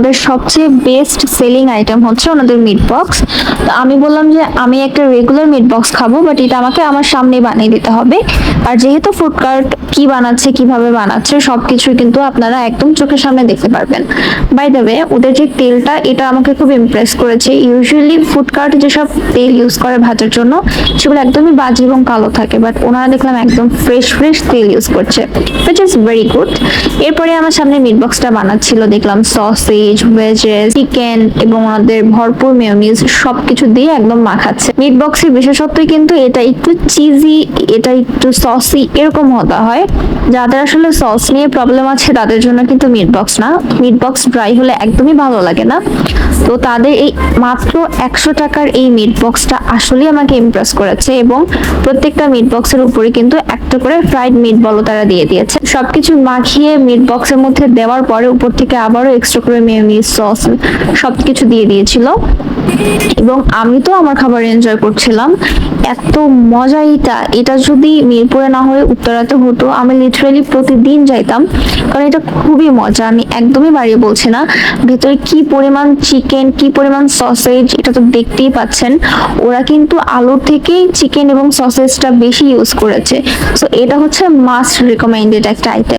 ওদের সবচেয়ে best selling item হচ্ছে ওনাদের মিট বক্স। তো আমি বললাম যে আমি একটা রেগুলার মিট বক্স খাবো, বাট এটা আমাকে আমার সামনে বানিয়ে দিতে হবে। আর যেহেতু ফুড কার্ট কি বানাচ্ছে, কিভাবে বানাচ্ছে, সবকিছু কিন্তু আপনারা একদম চোখের সামনে দেখতে পারবেন। বাই দ্য ওয়ে, ওদের যে তেলটা, এটা আমাকে খুব ইমপ্রেস করেছে। ইউজুয়ালি ফুড কার্ট যেসব তেল ইউজ করে ভাজার জন্য, সেগুলো একদমই বাজে এবং কালো থাকে, বাট ওনারা দেখলাম একদম ফ্রেশ ফ্রেশ তেল ইউজ করছে, which is very good। এরপরে আমার সামনে মিট বক্সটা বানাচ্ছিল, দেখলাম সসেজ, ভেজেস, চিকেন এবং ওনাদের ভরপুর মেয়োনিজ সবকিছু দিয়ে একদম মাখাচ্ছে। মিট বক্সের বিশেষত্বই কিন্তু এটা একটু চিজি, এটা একটু সসি এরকম হতে হয়। যাদের আসলে সস নিয়ে প্রবলেম আছে তাদের জন্য কিন্তু মিট বক্স না। মিট বক্স ড্রাই হলে একদমই ভালো লাগে না। তো তাদের এই মাত্র 100 টাকার এই মিট বক্সটা আসলেই আমাকে ইমপ্রেস করেছে, এবং প্রত্যেকটা মিট বক্সের উপরে কিন্তু একটা করে ফ্রাইড মিট বলও তারা দিয়ে দিয়েছে। সবকিছু মাখিয়ে মিট বক্সের মধ্যে দেওয়ার পরে উপর থেকে আবারও এক্সট্রা করে মেয়োনিজ, সস সবকিছু দিয়ে দিয়েছিল, এবং আমি তো আমার খাবার এনজয় করছিলাম। এত মজা এটা যদি মিরপুরে না হয়ে উত্তরাতে হতো, আমি লিটারালি প্রতিদিন যাইতাম, কারণ এটা খুবই মজা। আমি একদমই বাড়িয়ে বলছি না। ভেতরে কি পরিমাণ চিকেন, কি পরিমাণ সসেজ, এটা তো দেখতেই পাচ্ছেন। ওরা কিন্তু আলুর থেকেই চিকেন এবং সসেজটা বেশি ইউজ করেছে। সো এটা হচ্ছে মাস্ট রিকমেন্ডেড একটা আইটেম।